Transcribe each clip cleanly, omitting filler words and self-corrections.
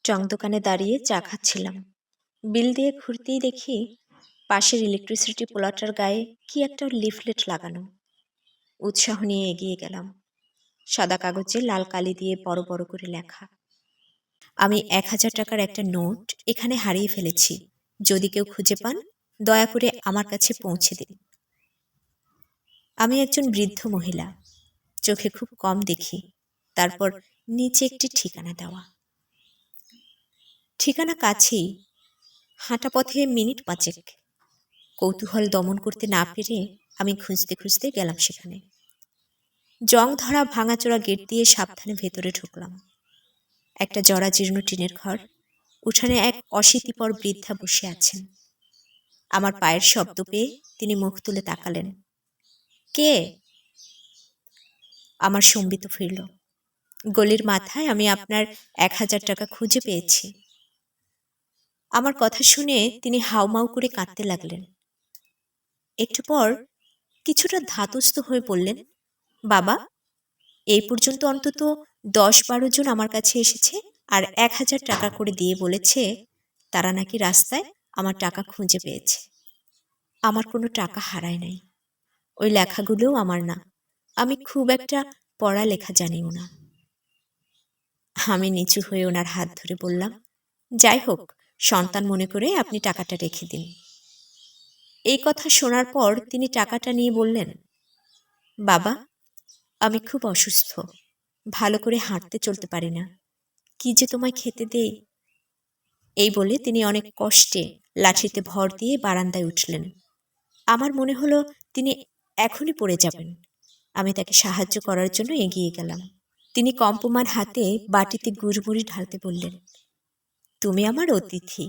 টং দোকানে দাঁড়িয়ে চা খাচ্ছিলাম। বিল দিয়ে ঘুরতেই দেখি পাশের ইলেকট্রিসিটি পোলাটার গায়ে কি একটা লিফলেট লাগানো। উৎসাহ নিয়ে এগিয়ে গেলাম। সাদা কাগজে লাল কালি দিয়ে বড় বড় করে লেখা, আমি ১,০০০ টাকার একটা নোট এখানে হারিয়ে ফেলেছি। যদি কেউ খুঁজে পান দয়া করে আমার কাছে পৌঁছে দিন। আমি একজন বৃদ্ধ মহিলা, চোখে খুব কম দেখি। তারপর নিচে একটি ঠিকানা দেওয়া। ঠিকানা কাছেই, হাঁটা পথে মিনিট ৫। কৌতূহল দমন করতে না পেরে আমি খুঁজতে খুঁজতে গেলাম সেখানে। জং ধরা ভাঙাচোরা গেট দিয়ে সাবধানে ভেতরে ঢুকলাম। একটা জরাজীর্ণ টিনের ঘর। উঠানে এক অশীতিপর বৃদ্ধা বসে আছেন। আমার পায়ের শব্দ পেয়ে তিনি মুখ তুলে তাকালেন। কে? আমার সম্বিত ফিরল। গলির মাথায় আমি আপনার ১,০০০ টাকা খুঁজে পেয়েছি। আমার কথা শুনে তিনি হাউমাউ করে কাঁদতে লাগলেন। একটু পর কিছুটা ধাতস্থ হয়ে বললেন, বাবা, এই পর্যন্ত অন্তত ১০-১২ জন আমার কাছে এসেছে আর ১,০০০ টাকা করে দিয়ে বলেছে তারা নাকি রাস্তায় আমার টাকা খুঁজে পেয়েছে। আমার কোনো টাকা হারায় নাই। ওই লেখাগুলোও আমার না। আমি খুব একটা পড়ালেখা জানিও না। আমি নিচু হয়ে ওনার হাত ধরে বললাম, যাই হোক, সন্তান মনে করে আপনি টাকাটা রেখে দিন। এই কথা শোনার পর তিনি টাকাটা নিয়ে বললেন, বাবা, আমি খুব অসুস্থ, ভালো করে হাঁটতে চলতে পারি না, কি যে তোমায় খেতে দেই। এই বলে তিনি অনেক কষ্টে লাঠিতে ভর দিয়ে বারান্দায় উঠলেন। আমার মনে হলো তিনি এখনই পড়ে যাবেন। আমি তাকে সাহায্য করার জন্য এগিয়ে গেলাম। তিনি কম্পমান হাতে বাটিতে গুড়মুড়ি ঢালতে বললেন, তুমি আমার অতিথি,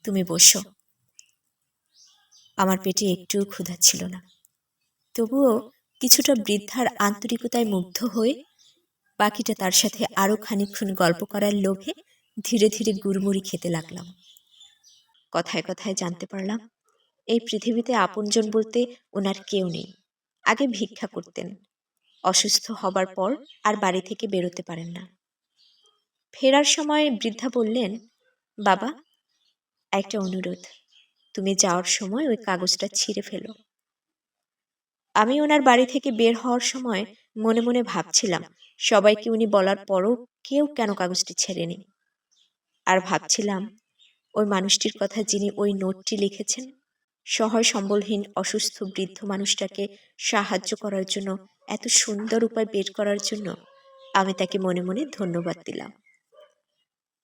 তুমি বসো। আমার পেটে একটুও ক্ষুধা ছিল না, তবুও কিছুটা বৃদ্ধার আন্তরিকতায় মুগ্ধ হয়ে বাকিটা তার সাথে আরো খানিকক্ষণ গল্প করার লোভে ধীরে ধীরে গুড়মুড়ি খেতে লাগলাম। কথায় কথায় জানতে পারলাম এই পৃথিবীতে আপনজন বলতে ওনার কেউ নেই। আগে ভিক্ষা করতেন, অসুস্থ হবার পর আর বাড়ি থেকে বেরোতে পারেন না। ফেরার সময় বৃদ্ধা বললেন, বাবা, একটা অনুরোধ, তুমি যাওয়ার সময় ওই কাগজটা ছিঁড়ে ফেলো। আমি ওনার বাড়ি থেকে বের হওয়ার সময় মনে মনে ভাবছিলাম সবাইকে উনি বলার পরও কেউ কেন কাগজটি ছেড়েনি। আর ভাবছিলাম ওই মানুষটির কথা যিনি ওই নোটটি লিখেছেন, সহায় সম্বলহীন অসুস্থ বৃদ্ধ মানুষটাকে সাহায্য করার জন্য, এত সুন্দর উপায় বের করার জন্য আমি তাকে মনে মনে ধন্যবাদ দিলাম।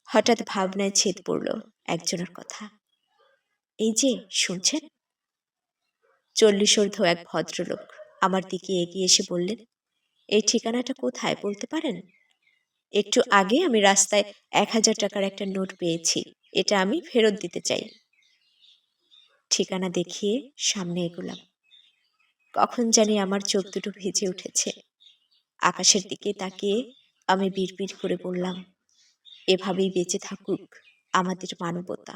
হঠাৎ ভাবনায় ছেদ পড়ল একজনের কথা। এই যে শুনছেন, 40 এক ভদ্রলোক আমার দিকে এগিয়ে এসে বললেন, এই ঠিকানাটা কোথায় বলতে পারেন? একটু আগে আমি রাস্তায় ১,০০০ টাকার একটা নোট পেয়েছি, এটা আমি ফেরত দিতে চাই। ঠিকানা দেখিয়ে সামনে এগোলাম। কখন জানি আমার চোখ দুটো ভিজে উঠেছে। আকাশের দিকে তাকিয়ে আমি বিড়বিড় করে বললাম, এভাবেই বেঁচে থাকুক আমাদের মানবতা।